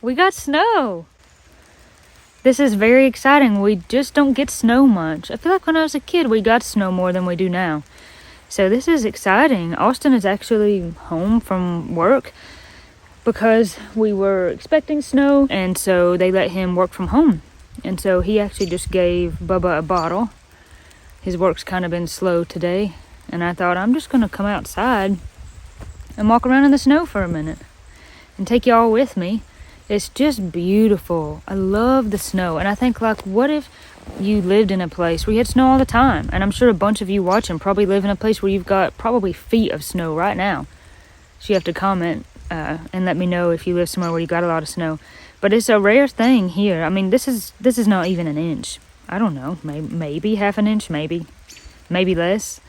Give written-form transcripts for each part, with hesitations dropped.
We got snow. This is very exciting. We just don't get snow much. I feel like when I was a kid, we got snow more than we do now. So this is exciting. Austin is actually home from work because we were expecting snow, and so they let him work from home. And so he actually just gave Bubba a bottle. His work's kind of been slow today, and I thought I'm just gonna come outside and walk around in the snow for a minute and take y'all with me. It's just beautiful. I love the snow. And I think, like, what if you lived in a place where you had snow all the time? And I'm sure a bunch of you watching probably live in a place where you've got probably feet of snow right now. So you have to comment and let me know if you live somewhere where you got a lot of snow. But it's a rare thing here. I mean, this is not even an inch. I don't know, maybe half an inch, maybe less.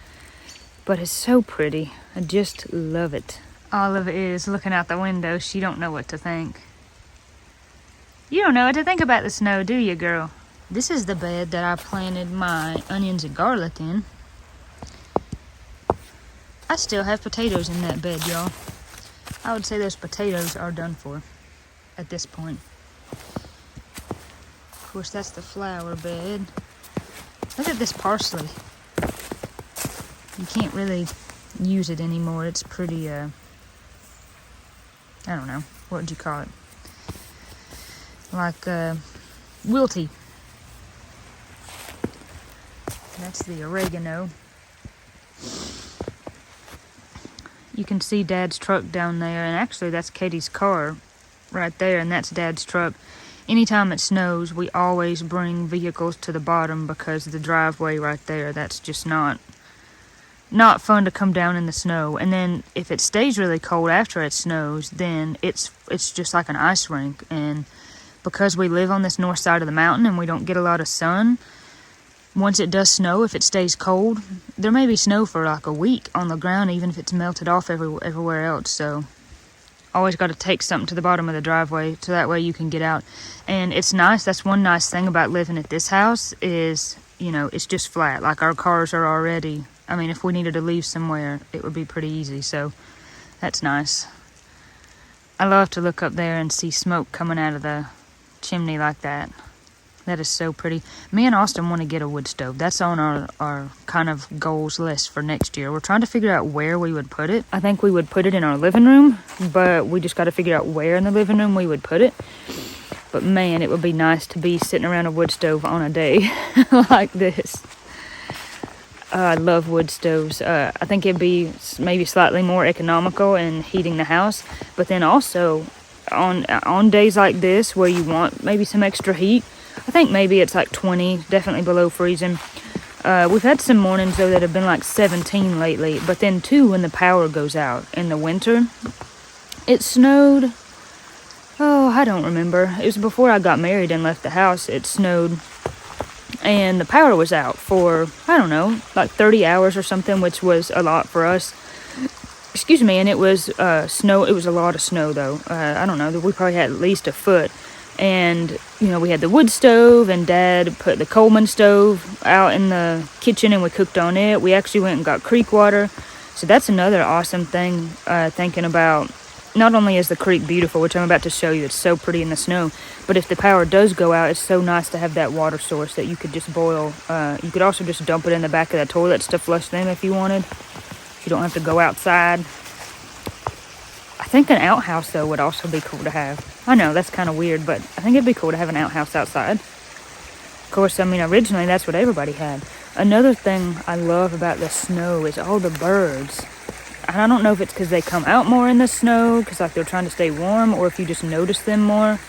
But it's so pretty. I just love it. Olive is looking out the window. She don't know what to think. You don't know what to think about the snow, do you, girl? This is the bed that I planted my onions and garlic in. I still have potatoes in that bed, y'all. I would say those potatoes are done for at this point. Of course, that's the flower bed. Look at this parsley. You can't really use it anymore. It's pretty, I don't know. What would you call it? Like wilty. That's the oregano. You can see Dad's truck down there, and actually that's Katie's car right there, and that's Dad's truck. Anytime it snows, we always bring vehicles to the bottom because the driveway right there, that's just not fun to come down in the snow. And then if it stays really cold after it snows, then it's just like an ice rink. And because we live on this north side of the mountain and we don't get a lot of sun, once it does snow, if it stays cold, there may be snow for like a week on the ground, even if it's melted off everywhere else. So always got to take something to the bottom of the driveway so that way you can get out. And it's nice. That's one nice thing about living at this house is, you know, it's just flat. Like our cars are already, I mean, if we needed to leave somewhere, it would be pretty easy. So that's nice. I love to look up there and see smoke coming out of the chimney like that. That is so pretty. Me and Austin want to get a wood stove. That's on our kind of goals list for next year. We're trying to figure out where we would put it. I think we would put it in our living room, but we just got to figure out where in the living room we would put it. But man, it would be nice to be sitting around a wood stove on a day like this. I love wood stoves. I think it'd be maybe slightly more economical in heating the house, but then also on days like this where you want maybe some extra heat, I think maybe it's like 20, definitely below freezing. We've had some mornings though that have been like 17 lately, but then too when the power goes out in the winter, it snowed. Oh, I don't remember. It was before I got married and left the house. It snowed and the power was out for, I don't know, like 30 hours or something, which was a lot for us. Excuse me, and it was snow. It was a lot of snow though. I don't know, we probably had at least a foot. And, you know, we had the wood stove, and Dad put the Coleman stove out in the kitchen and we cooked on it. We actually went and got creek water. So that's another awesome thing, thinking about, not only is the creek beautiful, which I'm about to show you, it's so pretty in the snow, but if the power does go out, it's so nice to have that water source that you could just boil. You could also just dump it in the back of the toilets to flush them if you wanted. You don't have to go outside. I think an outhouse, though, would also be cool to have. I know, that's kind of weird, but I think it'd be cool to have an outhouse outside. Of course, I mean, originally, that's what everybody had. Another thing I love about the snow is all the birds. And I don't know if it's because they come out more in the snow, because like they're trying to stay warm, or if you just notice them more.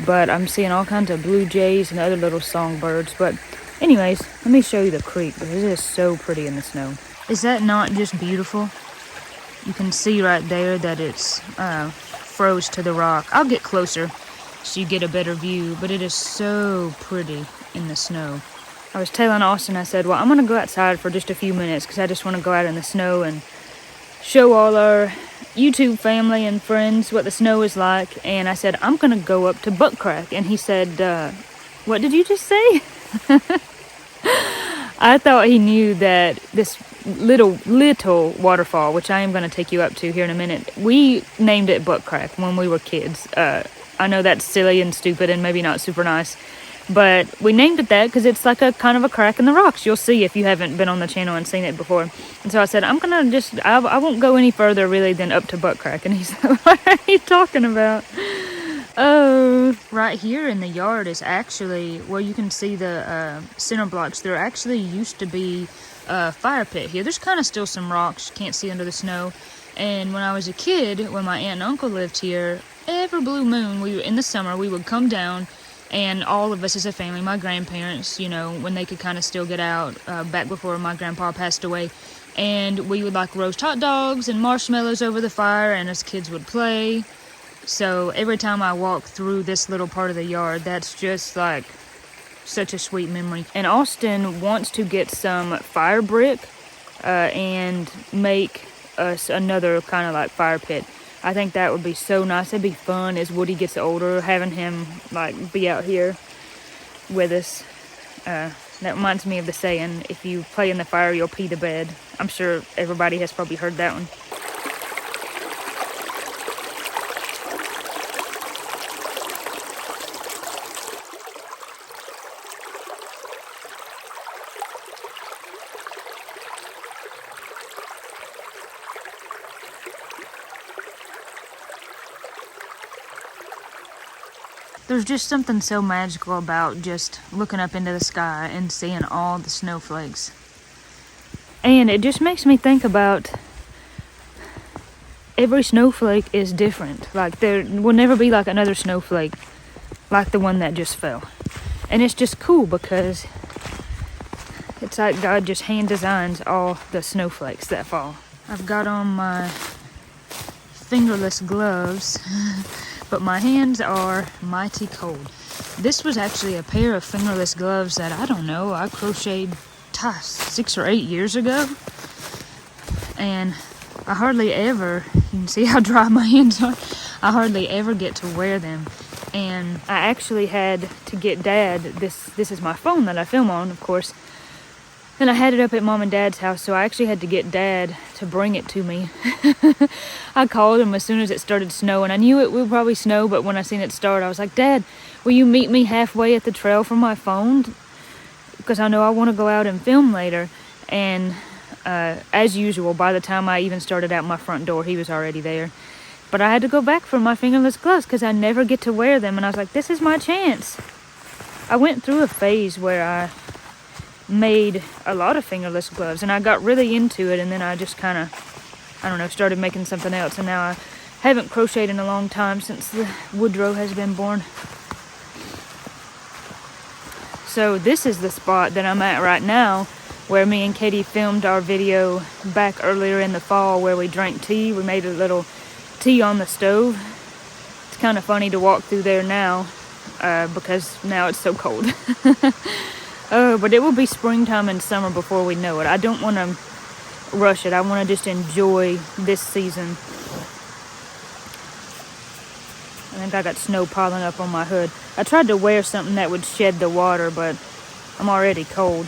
But I'm seeing all kinds of blue jays and other little songbirds. But anyways, let me show you the creek, because it is so pretty in the snow. Is that not just beautiful? You can see right there that it's froze to the rock. I'll get closer so you get a better view, but it is so pretty in the snow. I was telling Austin, I said, well, I'm going to go outside for just a few minutes because I just want to go out in the snow and show all our YouTube family and friends what the snow is like. And I said, I'm going to go up to Butt Crack. And he said, what did you just say? I thought he knew that this little waterfall, which I am going to take you up to here in a minute, we named it Butt Crack when we were kids. I I know that's silly and stupid and maybe not super nice, but we named it that because it's like a kind of a crack in the rocks. You'll see if you haven't been on the channel and seen it before. And so I said, I'm gonna just, I won't go any further really than up to butt crack. And he's like, what are you talking about? Oh, right here in the yard is actually where you can see the center blocks. There actually used to be a fire pit here. There's kind of still some rocks you can't see under the snow. And when I was a kid, when my aunt and uncle lived here, every blue moon, in the summer, we would come down, and all of us as a family, my grandparents, you know, when they could kind of still get out, back before my grandpa passed away, and we would like roast hot dogs and marshmallows over the fire, and us kids would play. So every time I walk through this little part of the yard, that's just like such a sweet memory. And Austin wants to get some fire brick and make us another kind of like fire pit. I think that would be so nice. It'd be fun as Woody gets older, having him like be out here with us. That reminds me of the saying, if you play in the fire, you'll pee the bed. I'm sure everybody has probably heard that one. There's just something so magical about just looking up into the sky and seeing all the snowflakes. And it just makes me think about every snowflake is different. Like there will never be like another snowflake like the one that just fell. And it's just cool because it's like God just hand designs all the snowflakes that fall. I've got on my fingerless gloves. But my hands are mighty cold. This was actually a pair of fingerless gloves that, I don't know, I crocheted 6 or 8 years ago. And I hardly ever, you can see how dry my hands are, I hardly ever get to wear them. And I actually had to get Dad, this is my phone that I film on, of course, and I had it up at Mom and Dad's house, so I actually had to get Dad to bring it to me. I called him as soon as it started snowing. I knew it would probably snow, but when I seen it start, I was like, Dad, will you meet me halfway at the trail for my phone? Because I know I want to go out and film later. And as usual, by the time I even started out my front door, he was already there. But I had to go back for my fingerless gloves because I never get to wear them. And I was like, this is my chance. I went through a phase where I made a lot of fingerless gloves, and I got really into it, and then I just kind of, I don't know, started making something else, and now I haven't crocheted in a long time since the Woodrow has been born. So this is the spot that I'm at right now, where me and Katie filmed our video back earlier in the fall where we drank tea. We made a little tea on the stove. It's kind of funny to walk through there now because now it's so cold. But it will be springtime and summer before we know it. I don't want to rush it. I want to just enjoy this season. I think I got snow piling up on my hood. I tried to wear something that would shed the water, but I'm already cold.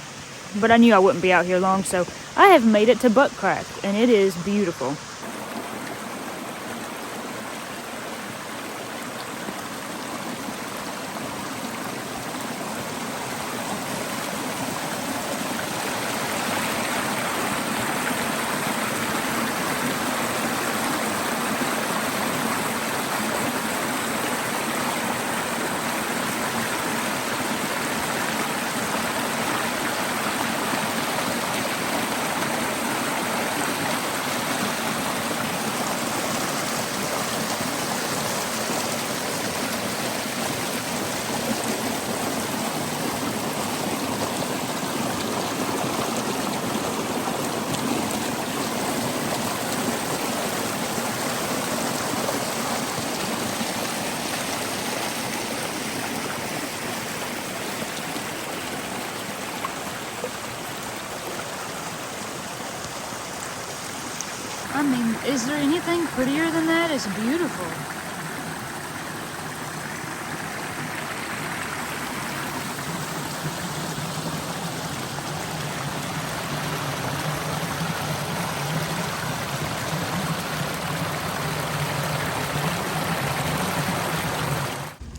But I knew I wouldn't be out here long, so I have made it to Butt Crack, and it is beautiful. I mean, is there anything prettier than that? It's beautiful.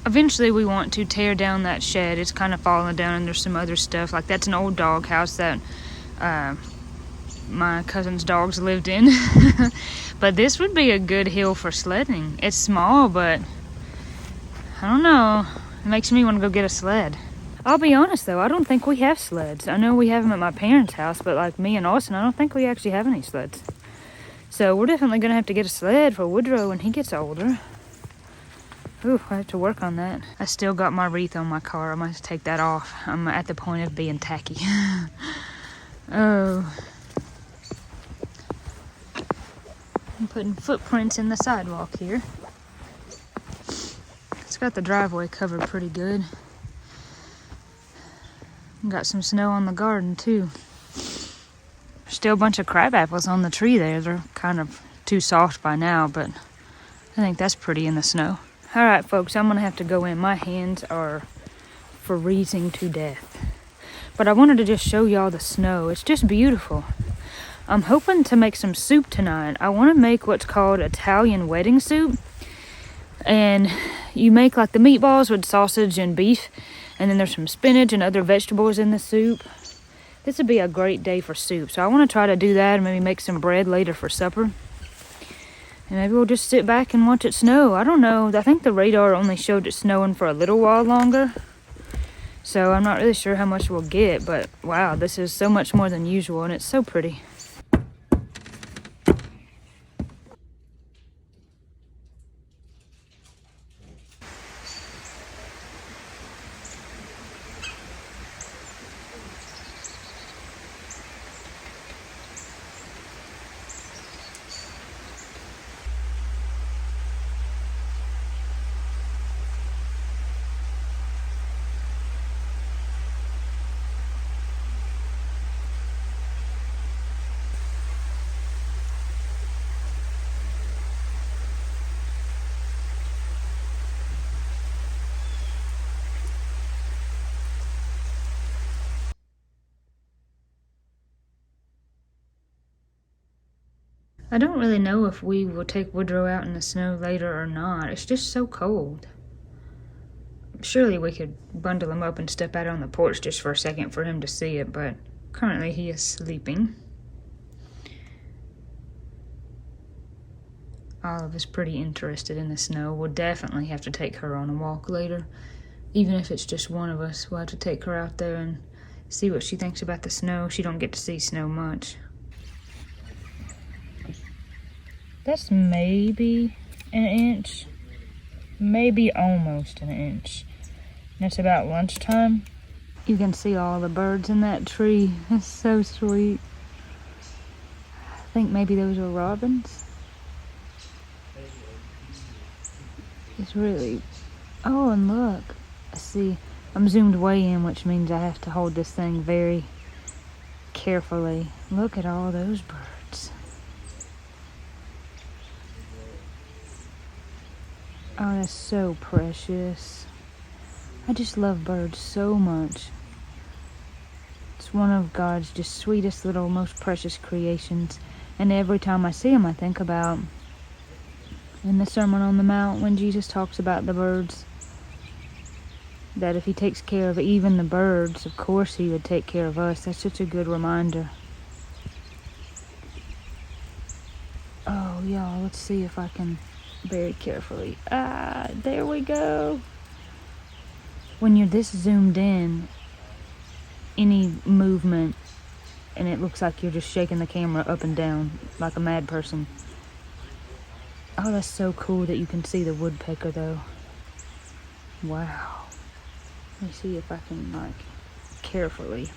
eventually we want to tear down that shed. It's kind of falling down, and there's some other stuff. Like, that's an old dog house that my cousin's dogs lived in. But this would be a good hill for sledding. It's small, but I don't know. It makes me want to go get a sled. I'll be honest though, I don't think we have sleds. I know we have them at my parents' house, but like me and Austin, I don't think we actually have any sleds. So we're definitely gonna have to get a sled for Woodrow when he gets older. Ooh, I have to work on that. I still got my wreath on my car. I might take that off. I'm at the point of being tacky. Oh. I'm putting footprints in the sidewalk here. It's got the driveway covered pretty good. Got some snow on the garden too. Still a bunch of crab apples on the tree there. They're kind of too soft by now, but I think that's pretty in the snow. All right, folks, I'm gonna have to go in. My hands are freezing to death. But I wanted to just show y'all the snow. It's just beautiful. I'm hoping to make some soup tonight. I want to make what's called Italian wedding soup. And you make like the meatballs with sausage and beef. And then there's some spinach and other vegetables in the soup. This would be a great day for soup. So I want to try to do that and maybe make some bread later for supper. And maybe we'll just sit back and watch it snow. I don't know. I think the radar only showed it snowing for a little while longer. So I'm not really sure how much we'll get. But wow, this is so much more than usual and it's so pretty. I don't really know if we will take Woodrow out in the snow later or not. It's just so cold. Surely we could bundle him up and step out on the porch just for a second for him to see it, but currently he is sleeping. Olive is pretty interested in the snow. We'll definitely have to take her on a walk later. Even if it's just one of us, we'll have to take her out there and see what she thinks about the snow. She don't get to see snow much. That's maybe an inch, maybe almost an inch. And it's about lunchtime. You can see all the birds in that tree. It's so sweet. I think maybe those are robins. It's really, oh, and look, I see, I'm zoomed way in, which means I have to hold this thing very carefully. Look at all those birds. Oh, that's so precious. I just love birds so much. It's one of God's just sweetest little, most precious creations. And every time I see them, I think about in the Sermon on the Mount when Jesus talks about the birds. That if he takes care of even the birds, of course he would take care of us. That's such a good reminder. Oh, y'all, let's see if I can very carefully. Ah, there we go. When you're this zoomed in, any movement, and it looks like you're just shaking the camera up and down like a mad person. Oh, that's so cool that you can see the woodpecker though. Wow. Let me see if I can, like, carefully,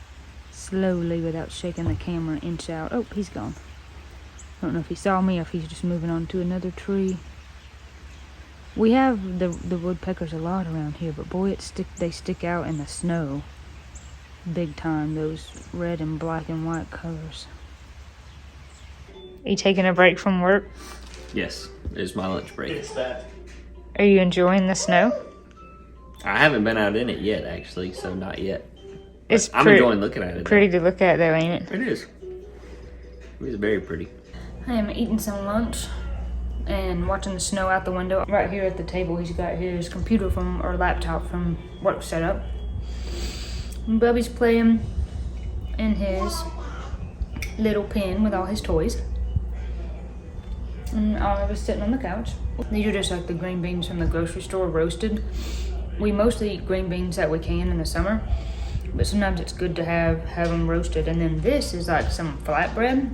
slowly, without shaking the camera, inch out. Oh, he's gone. I don't know if he saw me or if he's just moving on to another tree. We have the woodpeckers a lot around here, but boy, they stick out in the snow big time, those red and black and white colors. Are you taking a break from work? Yes, it's my lunch break. Are you enjoying the snow? I haven't been out in it yet, actually, so not yet. It's I'm enjoying looking at it. Pretty to look at though, ain't it? It is. It's very pretty. I am eating some lunch. and watching the snow out the window. Right here at the table, he's got his computer from, or laptop from work set up. And Bubby's playing in his little pen with all his toys. And Olive is sitting on the couch. These are just like the green beans from the grocery store, roasted. We mostly eat green beans that we can in the summer, but sometimes it's good to have them roasted. And then this is like some flatbread.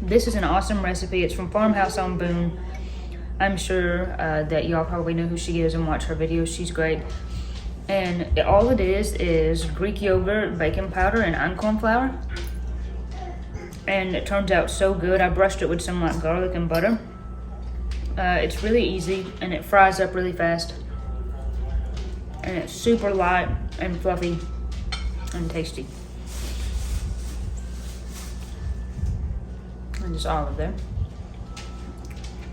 This is an awesome recipe. It's from Farmhouse on Boone. I'm sure that y'all probably know who she is and watch her videos. She's great. And all it is Greek yogurt, baking powder, and einkorn flour. And it turns out so good. I brushed it with some like garlic and butter. It's really easy and it fries up really fast. And it's super light and fluffy and tasty. And just olive there.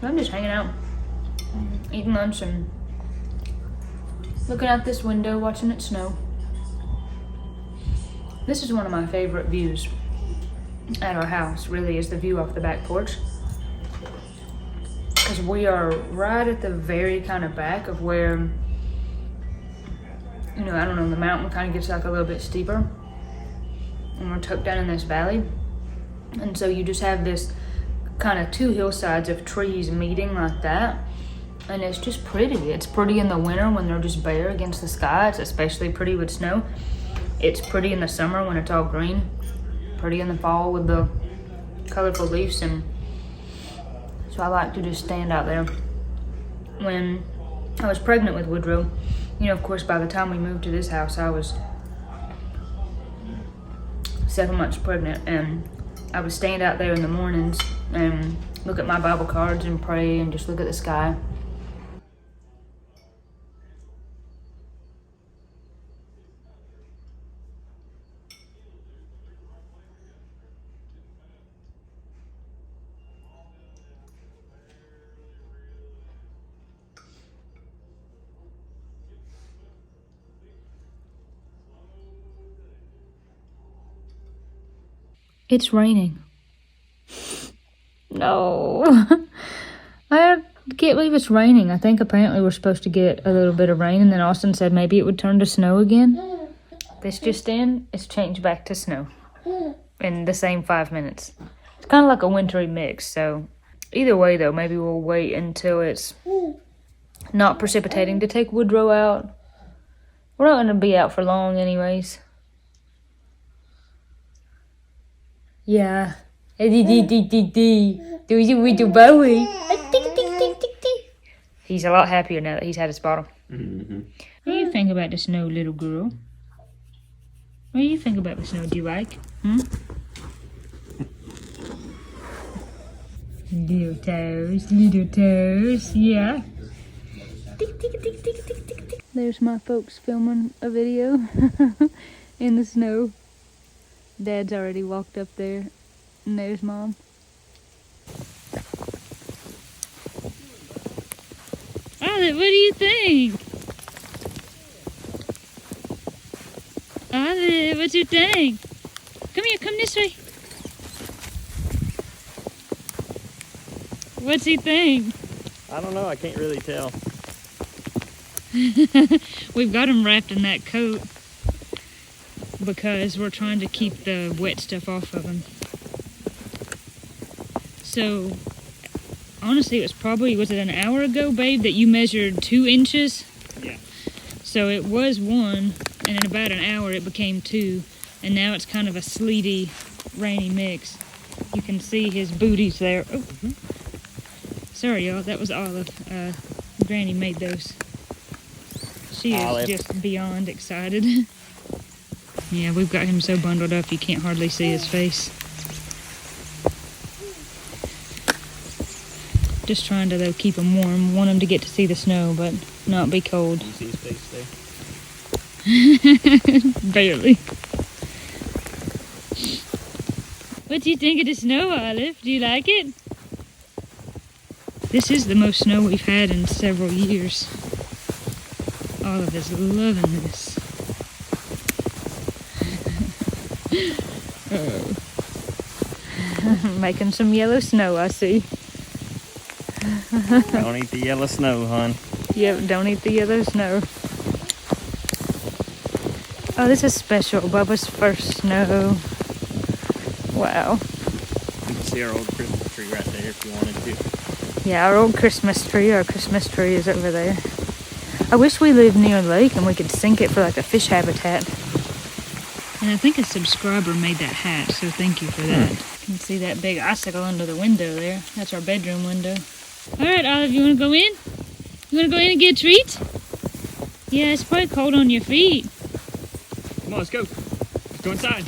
I'm just hanging out, eating lunch and looking out this window, watching it snow. This is one of my favorite views at our house, really, is the view off the back porch. Because we are right at the very kind of back of where, you know, I don't know, the mountain kind of gets like a little bit steeper. And we're tucked down in this valley. And so you just have this kind of two hillsides of trees meeting like that. And it's just pretty. It's pretty in the winter when they're just bare against the sky. It's especially pretty with snow. It's pretty in the summer when it's all green. Pretty in the fall with the colorful leaves. And so I like to just stand out there. When I was pregnant with Woodrow, you know, of course, by the time we moved to this house, I was 7 months pregnant, and I would stand out there in the mornings and look at my Bible cards and pray and just look at the sky. It's raining. No. I can't believe it's raining. I think apparently we're supposed to get a little bit of rain, and then Austin said maybe it would turn to snow again. This just in, it's changed back to snow in the same 5 minutes. It's kind of like a wintry mix, so either way though, maybe we'll wait until it's not precipitating to take Woodrow out. We're not going to be out for long anyways. Yeah. He's a lot happier now that he's had his bottle. Mm-hmm. What do you think about the snow, little girl? What do you think about the snow? Do you like? Little toes, yeah. There's my folks filming a video in the snow. Dad's already walked up there, and there's Mom. Olive, what do you think? Olive, what you think? Come here, come this way. What's he think? I don't know. I can't really tell. We've got him wrapped in that coat because we're trying to keep the wet stuff off of him. So, honestly, it was probably, was it an hour ago, babe, that you measured 2 inches? Yeah. So it was 1, and in about an hour it became 2, and now it's kind of a sleety, rainy mix. You can see his booties there. Oh. Sorry, y'all, that was Olive. Granny made those. She is just beyond excited. Yeah, we've got him so bundled up you can't hardly see his face. Just trying to, though, keep him warm. Want him to get to see the snow, but not be cold. You see his face there? Barely. What do you think of the snow, Olive? Do you like it? This is the most snow we've had in several years. Olive is loving this. Making some yellow snow, I see. Don't eat the yellow snow, hon. Yep, don't eat the yellow snow. Oh, this is special. Bubba's first snow. Wow. You can see our old Christmas tree right there if you wanted to. Yeah, our old Christmas tree. Our Christmas tree is over there. I wish we lived near a lake and we could sink it for like a fish habitat. And I think a subscriber made that hat, so thank you for that. You can see that big icicle under the window there. That's our bedroom window. All right, Olive, you want to go in? You want to go in and get a treat? Yeah, it's probably cold on your feet. Come on, let's go. Let's go inside.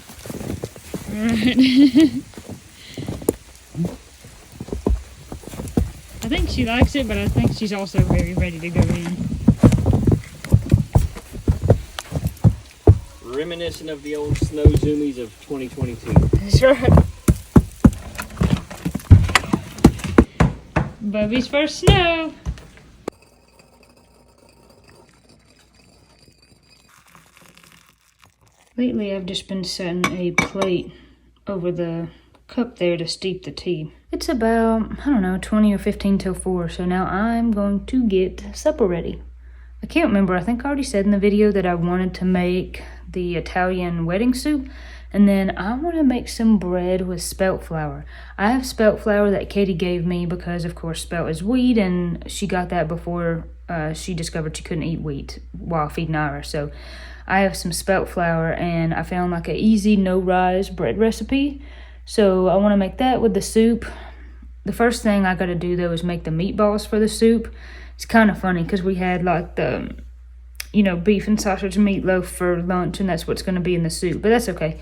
All right. I think she likes it, but I think she's also very ready to go in. Reminiscent of the old snow zoomies of 2022. That's right. Bubby's first snow. Lately, I've just been setting a plate over the cup there to steep the tea. It's about, I don't know, 20 or 15 till 4, so now I'm going to get supper ready. I can't remember, I think I already said in the video that I wanted to make the Italian wedding soup, and then I want to make some bread with spelt flour. I have spelt flour that Katie gave me because, of course, spelt is wheat, and she got that before she discovered she couldn't eat wheat while feeding Ira. So I have some spelt flour, and I found like an easy no-rise bread recipe. So I want to make that with the soup. The first thing I got to do, though, is make the meatballs for the soup. It's kind of funny because we had like the, beef and sausage meatloaf for lunch, and that's what's going to be in the soup. But that's okay.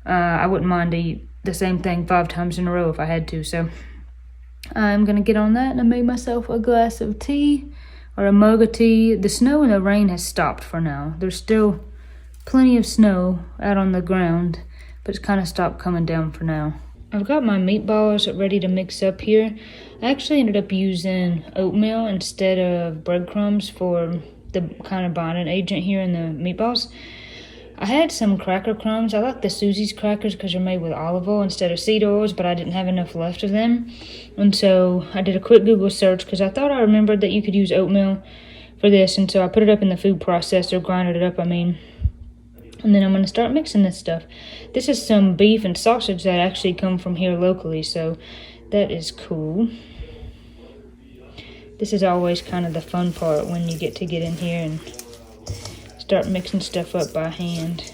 I wouldn't mind to eat the same thing 5 times in a row if I had to. So I'm going to get on that, and I made myself a glass of tea or a mug of tea. The snow and the rain has stopped for now. There's still plenty of snow out on the ground, but it's kind of stopped coming down for now. I've got my meatballs ready to mix up here. I actually ended up using oatmeal instead of breadcrumbs for the kind of bonding agent here in the meatballs. I had some cracker crumbs. I like the Susie's crackers because they're made with olive oil instead of seed oils, but I didn't have enough left of them. And so I did a quick Google search because I thought I remembered that you could use oatmeal for this. And so I put it up in the food processor, grinded it up, and then I'm going to start mixing this stuff. This is some beef and sausage that actually come from here locally, so that is cool. This is always kind of the fun part when you get in here and start mixing stuff up by hand.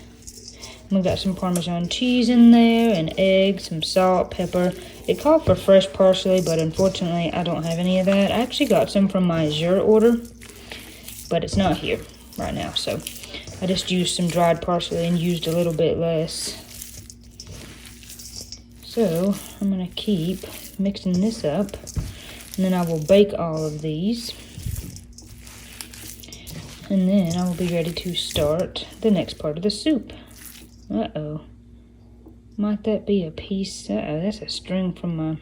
We got some Parmesan cheese in there, and eggs, some salt, pepper. It called for fresh parsley, but unfortunately I don't have any of that. I actually got some from my Azure order, but it's not here right now, so I just used some dried parsley and used a little bit less. So I'm going to keep mixing this up, and then I will bake all of these. And then I will be ready to start the next part of the soup. Uh-oh. Might that be a piece? Uh-oh, that's a string from my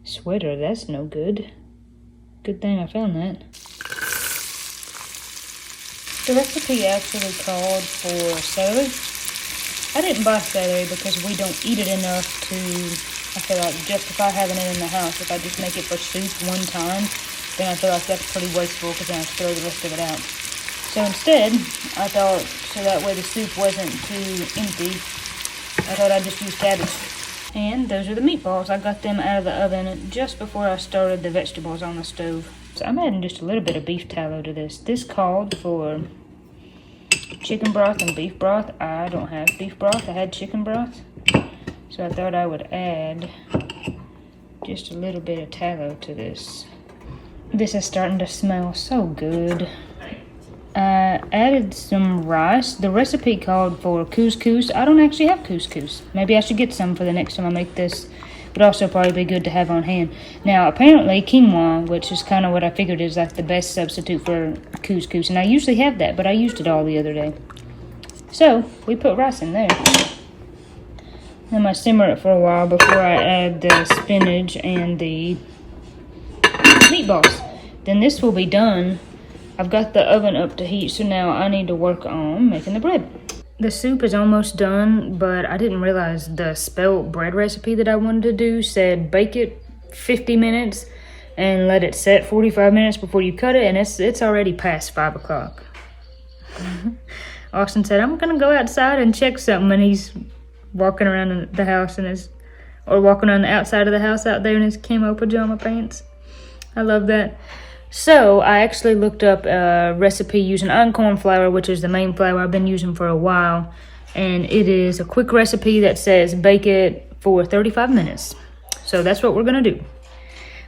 sweater. That's no good. Good thing I found that. The recipe actually called for celery. I didn't buy celery because we don't eat it enough to, I feel like, justify having it in the house. If I just make it for soup one time, then I feel like that's pretty wasteful because then I have to throw the rest of it out. So instead, I thought, so that way the soup wasn't too empty, I thought I'd just use cabbage. And those are the meatballs. I got them out of the oven just before I started the vegetables on the stove. So I'm adding just a little bit of beef tallow to this. This called for chicken broth and beef broth. I don't have beef broth. I had chicken broth. So I thought I would add just a little bit of tallow to this. This is starting to smell so good. I added some rice. The recipe called for couscous. I don't actually have couscous. Maybe I should get some for the next time I make this. But also probably be good to have on hand. Now, apparently quinoa, which is kind of what I figured is like the best substitute for couscous. And I usually have that, but I used it all the other day. So, we put rice in there. I'm going to simmer it for a while before I add the spinach and the meatballs. Then this will be done. I've got the oven up to heat, so now I need to work on making the bread. The soup is almost done, but I didn't realize the spelt bread recipe that I wanted to do said bake it 50 minutes and let it set 45 minutes before you cut it, and it's already past 5 o'clock. Austin said, I'm gonna go outside and check something, and he's walking around the house or walking on the outside of the house out there in his camo pajama pants. I love that. So I actually looked up a recipe using einkorn flour, which is the main flour I've been using for a while, and it is a quick recipe that says bake it for 35 minutes. So that's what we're gonna do.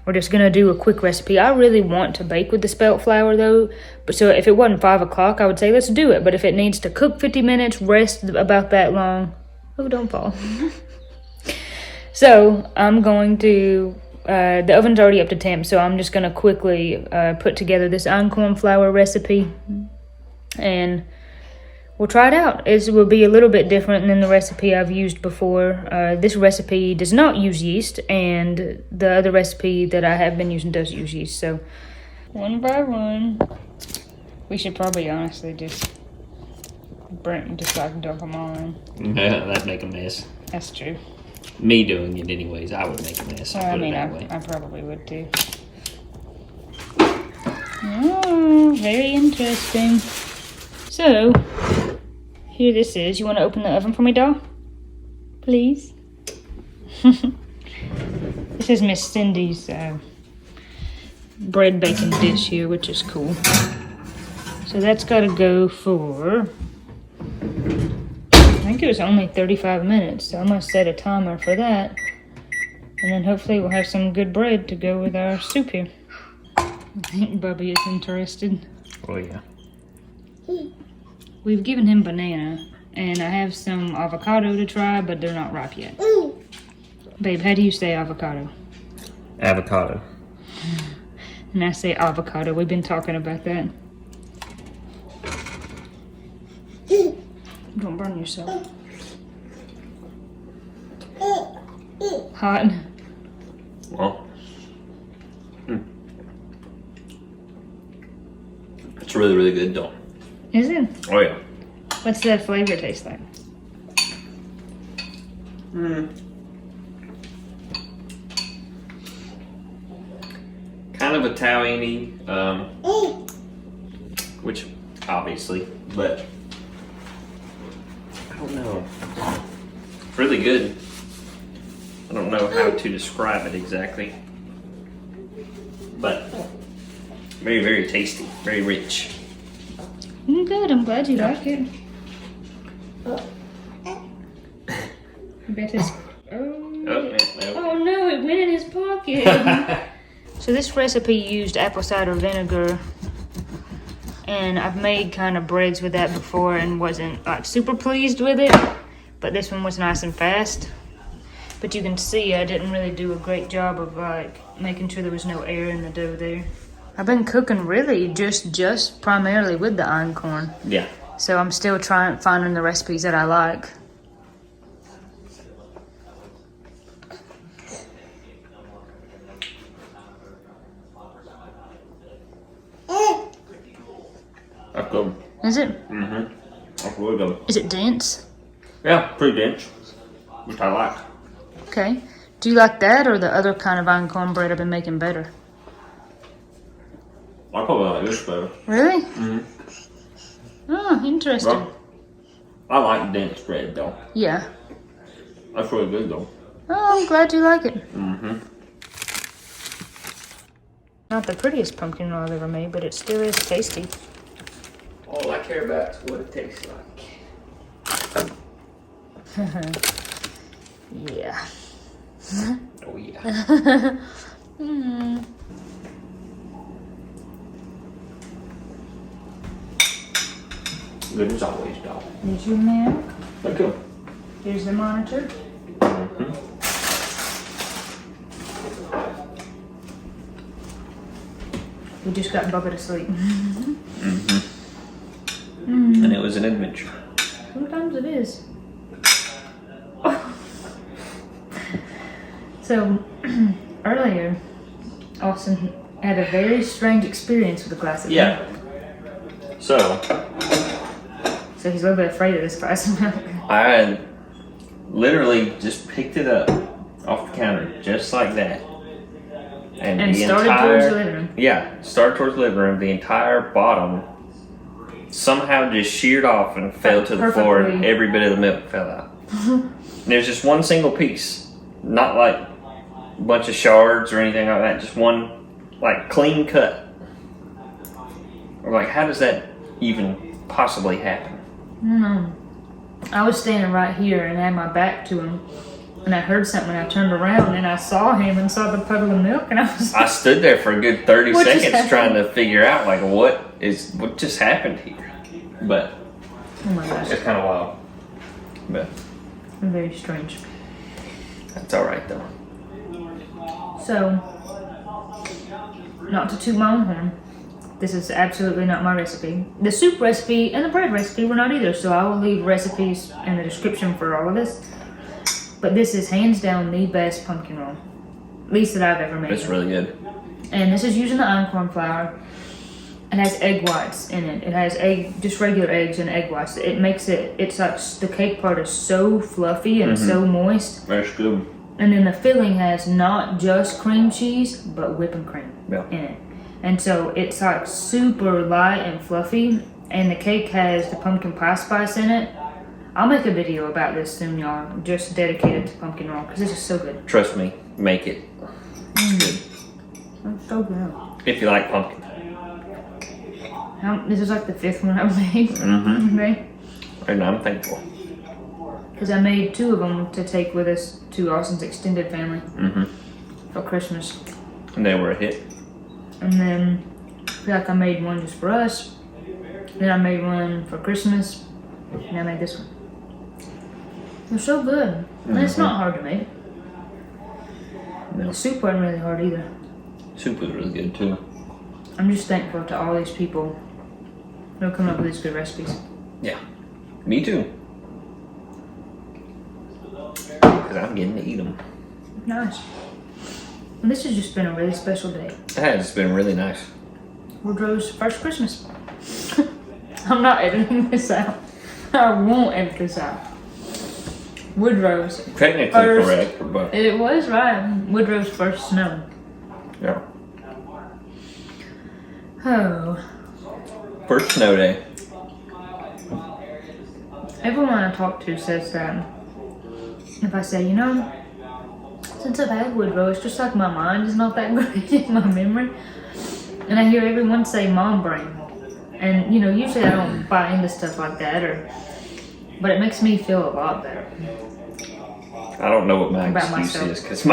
We're just gonna do a quick recipe. I really want to bake with the spelt flour though, but so if it wasn't 5 o'clock, I would say let's do it. But if it needs to cook 50 minutes, rest about that long, oh, don't fall. So I'm going to, the oven's already up to temp, so I'm just gonna quickly put together this einkorn flour recipe, and we'll try it out. It will be a little bit different than the recipe I've used before. This recipe does not use yeast, and the other recipe that I have been using does use yeast. So, one by one, we should probably honestly just like dump them all in. Yeah, that'd make a mess. That's true. Me doing it anyways, I would make a mess. Well, I mean, I probably would too. Oh, very interesting. So, here this is. You want to open the oven for me, doll? Please? This is Miss Cindy's bread baking dish here, which is cool. So that's got to go for, I think it was only 35 minutes, so I'm going to set a timer for that. And then hopefully we'll have some good bread to go with our soup here. I think Bubby is interested. Oh, yeah. We've given him banana, and I have some avocado to try, but they're not ripe yet. Babe, how do you say avocado? Avocado. And I say avocado. We've been talking about that. Don't burn yourself. Hot. Well, it's really, really good though. Is it? Oh yeah. What's that flavor taste like? Kind of Italian-y, which obviously, but I don't know. It's really good. I don't know how to describe it exactly, but very, very tasty, very rich. Good, I'm glad you like it. I bet his... Oh no, it went in his pocket. So this recipe used apple cider vinegar, and I've made kind of breads with that before and wasn't like super pleased with it, but this one was nice and fast. But you can see I didn't really do a great job of like making sure there was no air in the dough there. I've been cooking really just primarily with the einkorn. Yeah. So I'm still finding the recipes that I like. That's good. Is it? Mm-hmm. That's really good. Is it dense? Yeah, pretty dense, which I like. Okay. Do you like that or the other kind of einkorn bread I've been making better? I probably like this better. Really? Mm-hmm. Oh, interesting. Well, I like dense bread though. Yeah. That's really good though. Oh, I'm glad you like it. Mm-hmm. Not the prettiest pumpkin roll I've ever made, but it still is tasty. All I care about is what it tastes like. Yeah. Oh yeah. Good as always, dog. Here's your milk. Thank you. Here's the monitor. Mm-hmm. We just got Bubba to sleep. And it was an adventure. Sometimes it is. So, earlier, Austin had a very strange experience with a glass of milk. Yeah. So he's a little bit afraid of this glass of milk. I literally just picked it up off the counter, just like that. And started towards the living room. Yeah, started towards the living room. The entire bottom somehow just sheared off and fell to the floor, and every bit of the milk fell out. There's just one single piece, not like a bunch of shards or anything like that. Just one, like, clean cut. Or like, how does that even possibly happen? I don't know. I was standing right here and had my back to him, and I heard something. And I turned around and I saw him and saw the puddle of milk, and I was. I stood there for a good 30 seconds trying to figure out like what just happened here. But Oh my gosh, it's kind of wild. But very strange. that's all right though. So, not to toot my own horn, this is absolutely not my recipe. The soup recipe and the bread recipe were not either, so I will leave recipes in the description for all of this. But this is hands down the best pumpkin roll, at least that I've ever made. It's really good. And this is using the einkorn flour. It has egg whites in it. It has just regular eggs and egg whites. It makes it's like the cake part is so fluffy and so moist. That's good. And then the filling has not just cream cheese, but whipping cream in it. And so it's like super light and fluffy. And the cake has the pumpkin pie spice in it. I'll make a video about this soon, y'all. Just dedicated to pumpkin roll, because this is so good. Trust me, make it. It's good. It's so good. If you like pumpkin. This is like the 5th one I've made. Okay. And I'm thankful. Because I made 2 of them to take with us to Austin's extended family for Christmas. And they were a hit. And then I feel like I made one just for us. Then I made one for Christmas. And I made this one. They're so good. And it's not hard to make. No. The soup wasn't really hard either. Soup was really good too. I'm just thankful to all these people who come up with these good recipes. Yeah. Me too. Because I'm getting to eat them. Nice. And this has just been a really special day. It has been really nice. Woodrow's first Christmas. I'm not editing this out. I won't edit this out. Woodrow's Technically first, correct, but it was right. Woodrow's first snow. yeah. Oh. First snow day. Everyone I talk to says that if I say, since I've had Woodrow, it's just like my mind is not that great in my memory. And I hear everyone say mom brain. And, usually I don't buy into stuff like that, but it makes me feel a lot better. I don't know what my About excuse myself. is, because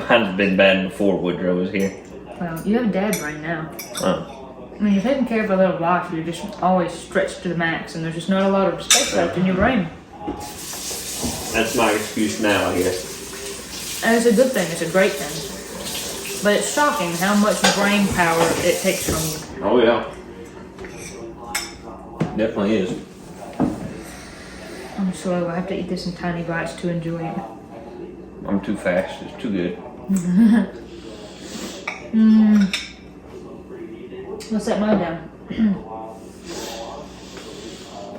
mine's been bad before Woodrow was here. Well, you have dad brain now. Oh. I mean, you're taking care of a little life, you're just always stretched to the max, and there's just not a lot of space left in your brain. That's my excuse now, I guess. And it's a good thing, it's a great thing. But it's shocking how much brain power it takes from you. Oh, yeah. Definitely is. I'm slow, I have to eat this in tiny bites to enjoy it. I'm too fast. It's too good. Let's set mine down.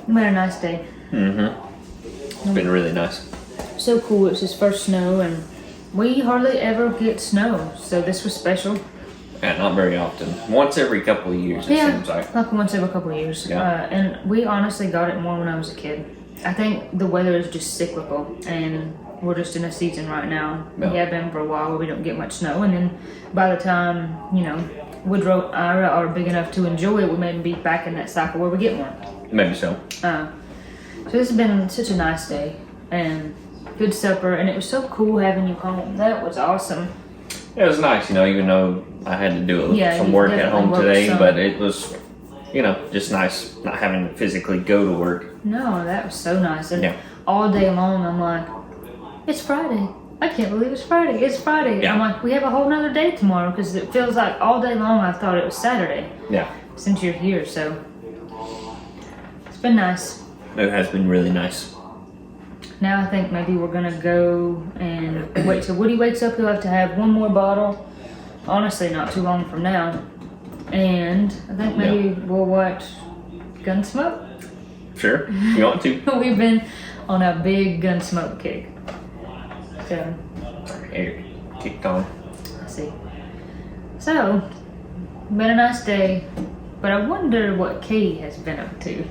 We had a nice day. It's been really nice. So cool, it's his first snow, and we hardly ever get snow, so this was special. Yeah, not very often. Once every couple of years, it seems like. Like once every couple of years. Yeah. And we honestly got it more when I was a kid. I think the weather is just cyclical, and we're just in a season right now. Yeah. We have been for a while where we don't get much snow, and then by the time, Woodrow and Ira are big enough to enjoy it, we may be back in that cycle where we get more. Maybe so. So this has been such a nice day, and good supper, and it was so cool having you home. That was awesome. Yeah, it was nice, even though I had to do some you work at definitely home worked today, some. but it was, just nice not having to physically go to work. No, that was so nice. And Yeah. all day long, I'm like, it's Friday. I can't believe it's Friday. It's Friday. Yeah. I'm like, we have a whole nother day tomorrow, because it feels like all day long I thought it was Saturday Yeah, since you're here. So it's been nice. it has been really nice. Now I think maybe we're gonna go and wait till Woody wakes up. He'll have to have one more bottle. Honestly, not too long from now. And I think maybe we'll watch Gunsmoke. Sure, if you want to. We've been on a big Gunsmoke kick. So Here, kicked on. let's see. So, been a nice day, but I wonder what Katie has been up to.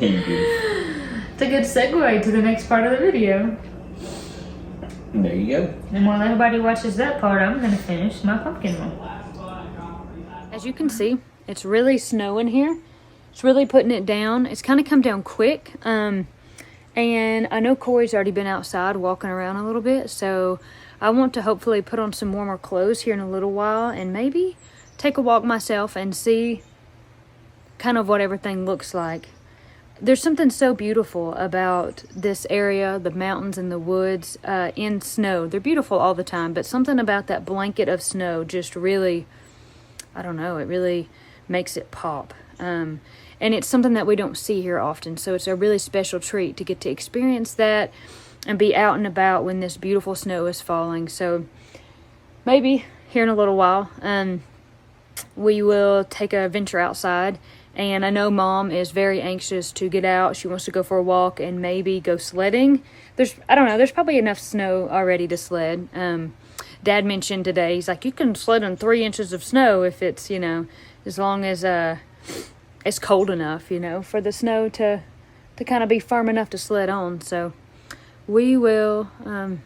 It's a good segue to the next part of the video. There you go. And while everybody watches that part, I'm gonna finish my pumpkin one. As you can see, it's really snowing here. It's really putting it down. It's kind of come down quick. And I know Corey's already been outside walking around a little bit, so I want to hopefully put on some warmer clothes here in a little while and maybe take a walk myself and see kind of what everything looks like. There's something so beautiful about this area, the mountains and the woods in snow. They're beautiful all the time, but something about that blanket of snow just really, I don't know, it really makes it pop. And it's something that we don't see here often, so it's a really special treat to get to experience that and be out and about when this beautiful snow is falling. So maybe here in a little while, we will take a venture outside. And I know Mom is very anxious to get out. She wants to go for a walk and maybe go sledding. I don't know, there's probably enough snow already to sled. Dad mentioned today, he's like, you can sled on 3 inches of snow if it's, you know, as long as it's cold enough, you know, for the snow to kind of be firm enough to sled on. So we will, I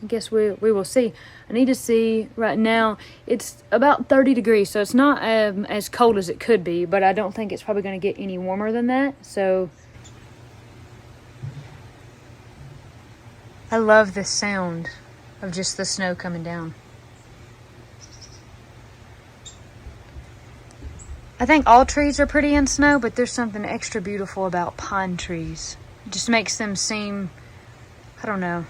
guess we will see. I need to see right now, it's about 30 degrees, so it's not as cold as it could be, but I don't think it's probably going to get any warmer than that. So I love the sound of just the snow coming down. I think all trees are pretty in snow, but there's something extra beautiful about pine trees. It just makes them seem, I don't know,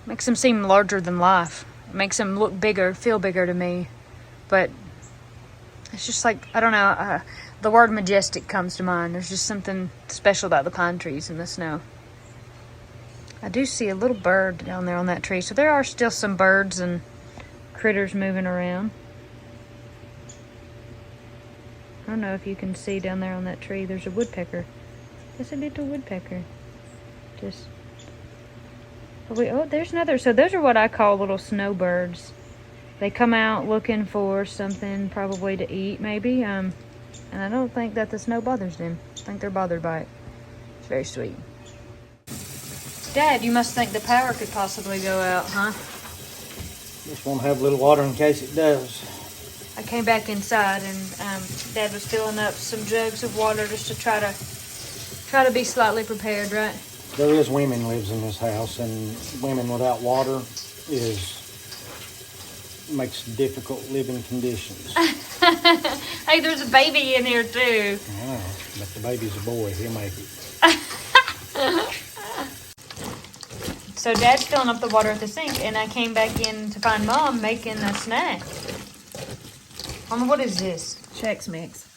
makes them seem larger than life. It makes them look bigger, feel bigger to me. But it's just like, I don't know, the word majestic comes to mind. There's just something special about the pine trees in the snow. I do see a little bird down there on that tree. So there are still some birds and critters moving around. I don't know if you can see down there on that tree. There's a woodpecker. It's a little woodpecker. Just... oh, there's another. So those are what I call little snowbirds. They come out looking for something probably to eat, maybe. And I don't think that the snow bothers them. I think they're bothered by it. It's very sweet. Dad, you must think the power could possibly go out, huh? Just want to have a little water in case it does. I came back inside and Dad was filling up some jugs of water just to try to be slightly prepared, right? There is women lives in this house, and women without water makes difficult living conditions. Hey, there's a baby in here too. I know, but the baby's a boy. He'll make it. So Dad's filling up the water at the sink, and I came back in to find Mom making a snack. Mama, what is this? Chex Mix.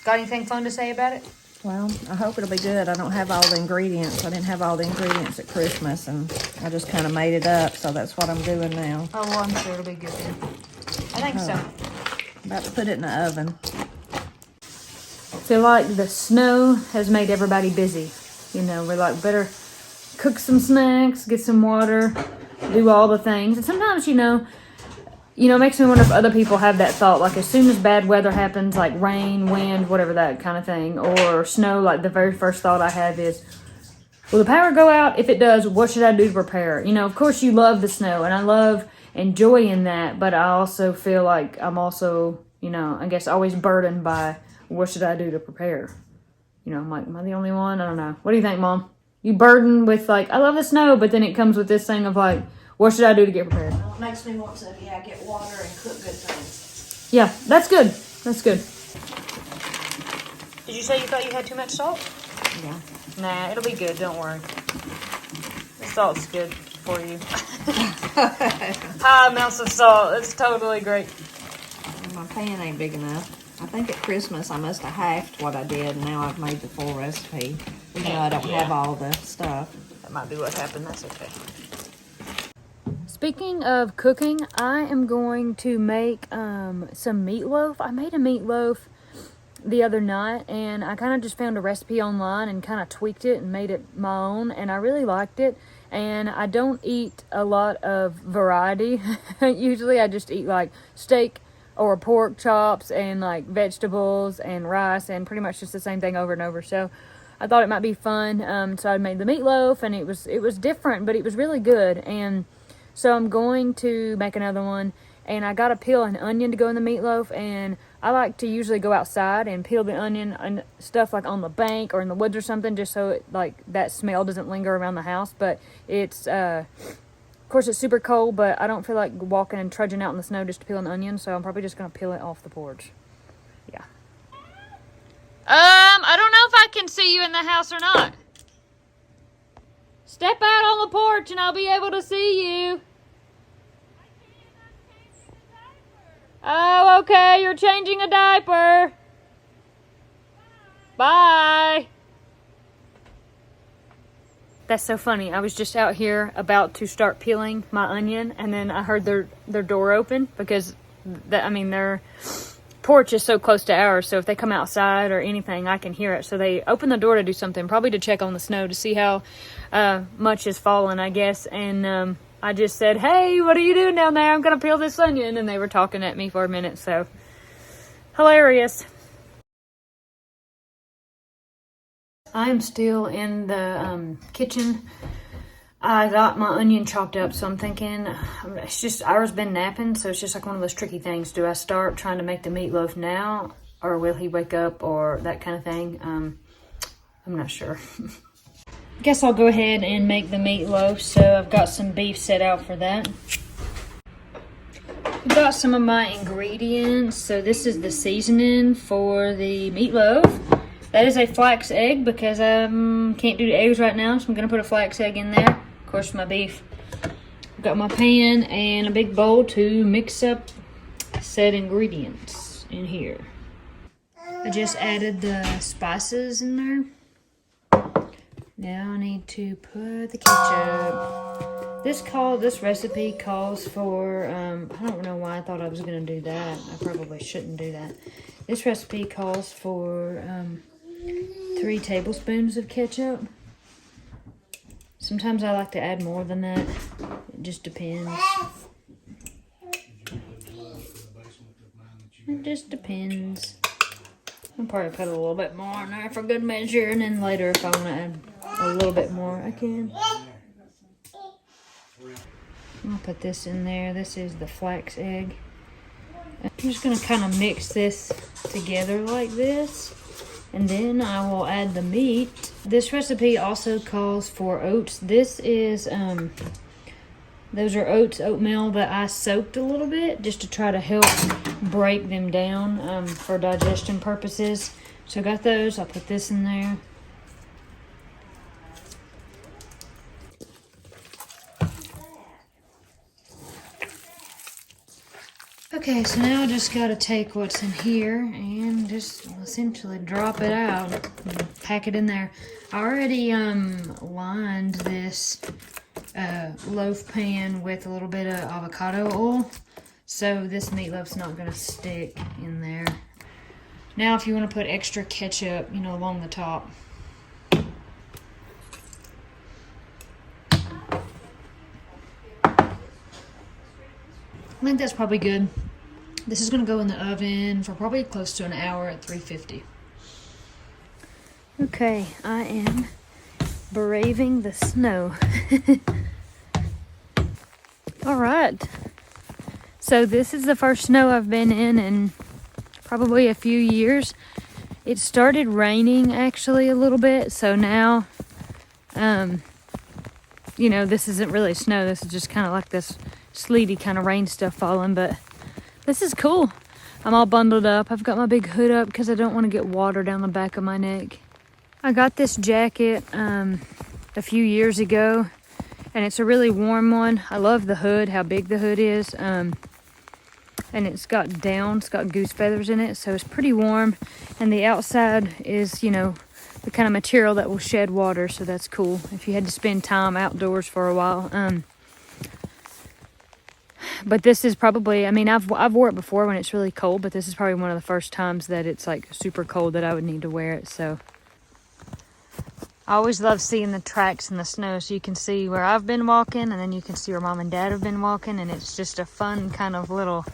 Got anything fun to say about it? Well, I hope it'll be good. I don't have all the ingredients. I didn't have all the ingredients at Christmas, and I just kind of made it up, so that's what I'm doing now. Oh, well, I'm sure it'll be good then. I think so. About to put it in the oven. I feel like the snow has made everybody busy. You know, we're like, better cook some snacks, get some water, do all the things. And sometimes, you know, it makes me wonder if other people have that thought. Like, as soon as bad weather happens, like rain, wind, whatever, that kind of thing, or snow, like the very first thought I have is, will the power go out? If it does, what should I do to prepare? You know, of course you love the snow, and I love enjoying that, but I also feel like I'm also, you know, I guess always burdened by what should I do to prepare? You know, I'm like, am I the only one? I don't know. What do you think, Mom? You burdened with, like, I love the snow, but then it comes with this thing of, like, what should I do to get prepared? Well, it makes me want to, get water and cook good things. Yeah, that's good. That's good. Did you say you thought you had too much salt? Yeah. Nah, it'll be good. Don't worry. The salt's good for you. High amounts of salt. It's totally great. My pan ain't big enough. I think at Christmas I must have halved what I did, and now I've made the full recipe. Even though I don't have all the stuff. That might be what happened. That's okay. Speaking of cooking, I am going to make some meatloaf. I made a meatloaf the other night, and I kind of just found a recipe online and kind of tweaked it and made it my own, and I really liked it. And I don't eat a lot of variety. Usually I just eat like steak or pork chops and like vegetables and rice and pretty much just the same thing over and over. So I thought it might be fun. So I made the meatloaf, and it was different, but it was really good. And so I'm going to make another one, and I got to peel an onion to go in the meatloaf, and I like to usually go outside and peel the onion and stuff like on the bank or in the woods or something, just so it, like that smell doesn't linger around the house. But it's of course it's super cold, but I don't feel like walking and trudging out in the snow just to peel an onion, so I'm probably just gonna peel it off the porch. Yeah. I don't know if I can see you in the house or not. Step out on the porch and I'll be able to see you. Oh, okay, you're changing a diaper. Bye. That's so funny. I was just out here about to start peeling my onion, and then I heard their door open, because their porch is so close to ours, so if they come outside or anything, I can hear it. So they opened the door to do something, probably to check on the snow to see how much is falling, I guess. And I just said, "Hey, what are you doing down there? I'm gonna peel this onion." And they were talking at me for a minute, so hilarious. I'm still in the kitchen. I got my onion chopped up, so I'm thinking, it's just, Ira's been napping, so it's just like one of those tricky things. Do I start trying to make the meatloaf now, or will he wake up, or that kind of thing? I'm not sure. Guess I'll go ahead and make the meatloaf. So I've got some beef set out for that. I've got some of my ingredients. So this is the seasoning for the meatloaf. That is a flax egg, because I can't do the eggs right now, so I'm gonna put a flax egg in there. Of course, my beef. I've got my pan and a big bowl to mix up said ingredients in here. I just added the spices in there. Now I need to put the ketchup. This recipe calls for, I don't know why I thought I was gonna do that. I probably shouldn't do that. This recipe calls for 3 tablespoons of ketchup. Sometimes I like to add more than that. It just depends. It just depends. I'll probably put a little bit more in there for good measure, and then later if I want to add a little bit more, I can. I'll put this in there. This is the flax egg. I'm just going to kind of mix this together like this, and then I will add the meat. This recipe also calls for oats. This is, those are oatmeal that I soaked a little bit just to try to help break them down for digestion purposes. So I got those. I'll put this in there. Okay, so now I just got to take what's in here and just essentially drop it out and pack it in there. I already lined this loaf pan with a little bit of avocado oil, so this meatloaf's not going to stick in there. Now if you want to put extra ketchup, along the top. I think that's probably good. This is going to go in the oven for probably close to an hour at 350. Okay, I am braving the snow. All right. So this is the first snow I've been in probably a few years. It started raining actually a little bit, so now, this isn't really snow. This is just kind of like this sleety kind of rain stuff falling, but this is cool. I'm all bundled up. I've got my big hood up because I don't want to get water down the back of my neck. I got this jacket a few years ago, and it's a really warm one. I love the hood, how big the hood is, and it's got goose feathers in it, so it's pretty warm. And the outside is, the kind of material that will shed water, so that's cool if you had to spend time outdoors for a while. But this is probably, I mean, I've wore it before when it's really cold, but this is probably one of the first times that it's like super cold that I would need to wear it. So I always love seeing the tracks in the snow, so you can see where I've been walking, and then you can see where Mom and Dad have been walking, and it's just a fun kind of little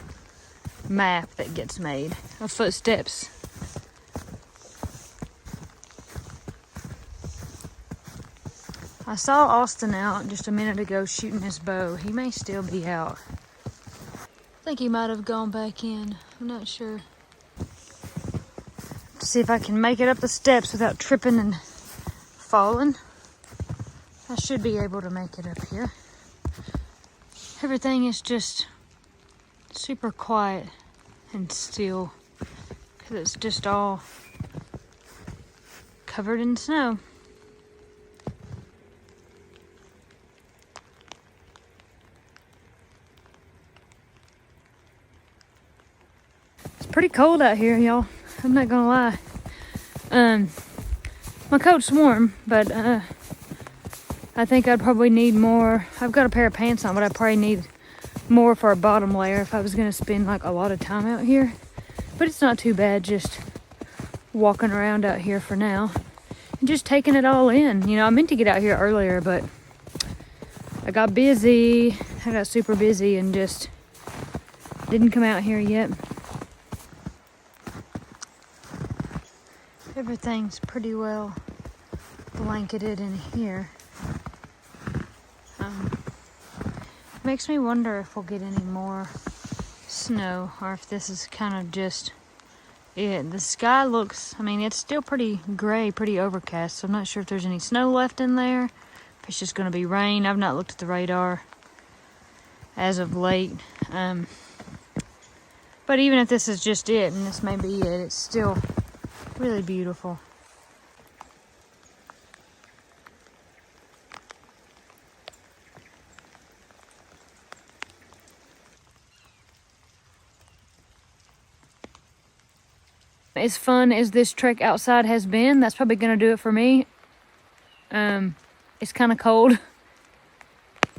map that gets made of footsteps. I saw Austin out just a minute ago shooting his bow. He may still be out. I think he might have gone back in. I'm not sure. See if I can make it up the steps without tripping and falling. I should be able to make it up here. Everything is just super quiet and still because it's just all covered in snow. It's pretty cold out here, y'all. I'm not gonna lie. My coat's warm, but I think I'd probably need more. I've got a pair of pants on, but I probably need more for a bottom layer if I was gonna spend like a lot of time out here. But it's not too bad just walking around out here for now and just taking it all in. You know, I meant to get out here earlier, but I got busy. I got super busy and just didn't come out here yet. Everything's pretty well blanketed in here. Makes me wonder if we'll get any more snow or if this is kind of just it. The sky looks, I mean, it's still pretty gray, pretty overcast, so I'm not sure if there's any snow left in there, if it's just going to be rain. I've not looked at the radar as of late. But even if this is just it, and this may be it, it's still really beautiful. As fun as this trek outside has been, that's probably going to do it for me. It's kind of cold.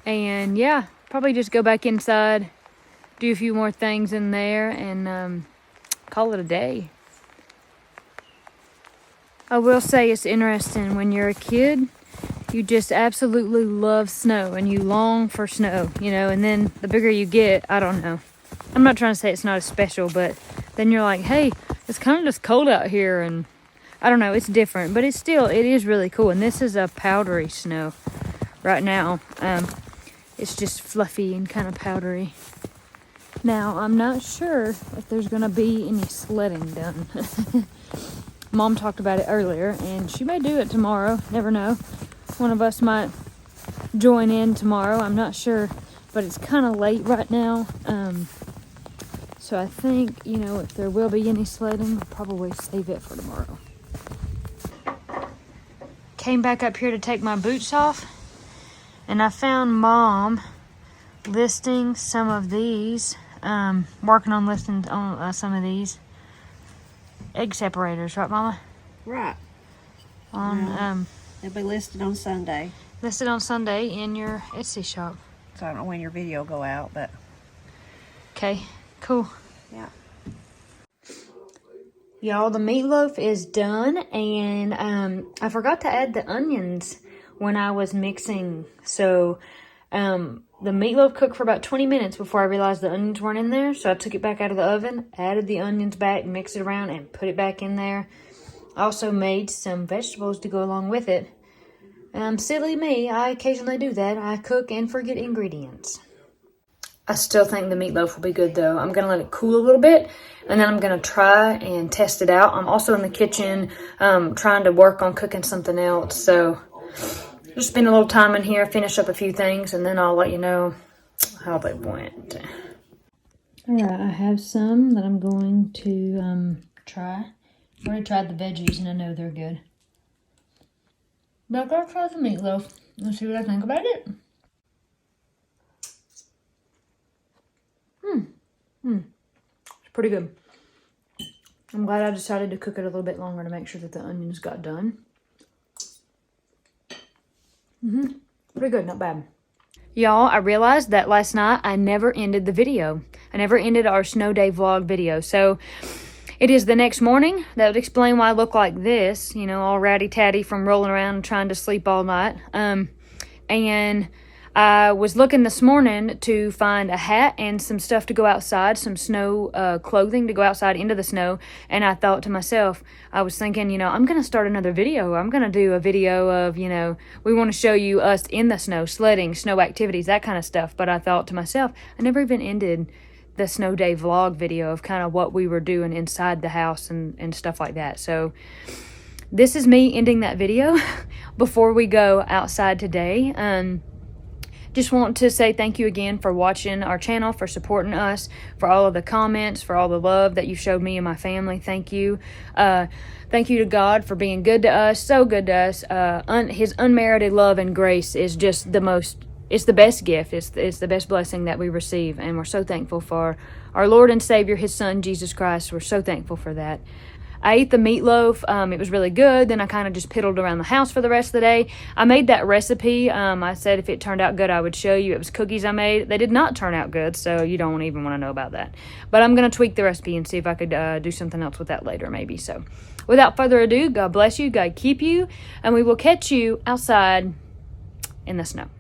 And yeah, probably just go back inside, do a few more things in there, and call it a day. I will say it's interesting when you're a kid, you just absolutely love snow and you long for snow, you know, and then the bigger you get, I don't know. I'm not trying to say it's not as special, but then you're like, hey, it's kind of just cold out here, and I don't know, it's different, but it is really cool. And this is a powdery snow right now. It's just fluffy and kind of powdery. Now, I'm not sure if there's going to be any sledding done. Mom talked about it earlier, and she may do it tomorrow. Never know. One of us might join in tomorrow. I'm not sure, but it's kind of late right now. So I think, you know, if there will be any sledding, we'll probably save it for tomorrow. Came back up here to take my boots off, and I found Mom listing some of these, working on listing on some of these egg separators, right, Mama? Right. They'll be listed on Sunday. Listed on Sunday in your Etsy shop. So I don't know when your video will go out, but Okay, cool. yeah. Y'all, the meatloaf is done, and I forgot to add the onions when I was mixing. So the meatloaf cooked for about 20 minutes before I realized the onions weren't in there. So I took it back out of the oven, added the onions back, mixed it around, and put it back in there. I also made some vegetables to go along with it. Silly me, I occasionally do that. I cook and forget ingredients. I still think the meatloaf will be good, though. I'm going to let it cool a little bit, and then I'm going to try and test it out. I'm also in the kitchen trying to work on cooking something else. So just spend a little time in here, finish up a few things, and then I'll let you know how they went. All right, I have some that I'm going to try. I already tried the veggies, and I know they're good. But I'm going to try the meatloaf and see what I think about it. It's pretty good. I'm glad I decided to cook it a little bit longer to make sure that the onions got done. Pretty good, not bad. Y'all, I realized that last night I never ended the video. I never ended our snow day vlog video. So it is the next morning. That would explain why I look like this, you know, all ratty-tatty from rolling around and trying to sleep all night. And I was looking this morning to find a hat and some stuff to go outside, some snow clothing to go outside into the snow. And I thought to myself, I was thinking, you know, I'm going to start another video. I'm going to do a video of, you know, we want to show you us in the snow, sledding, snow activities, that kind of stuff. But I thought to myself, I never even ended the snow day vlog video of kind of what we were doing inside the house and stuff like that. So this is me ending that video before we go outside today. Just want to say thank you again for watching our channel, for supporting us, for all of the comments, for all the love that you showed me and my family. Thank you. Thank you to God for being good to us, so good to us. His unmerited love and grace is just it's the best gift. It's the best blessing that we receive. And we're so thankful for our Lord and Savior, his son, Jesus Christ. We're so thankful for that. I ate the meatloaf. It was really good. Then I kind of just piddled around the house for the rest of the day. I made that recipe. I said if it turned out good, I would show you. It was cookies I made. They did not turn out good, so you don't even want to know about that. But I'm going to tweak the recipe and see if I could do something else with that later, maybe. So without further ado, God bless you, God keep you, and we will catch you outside in the snow.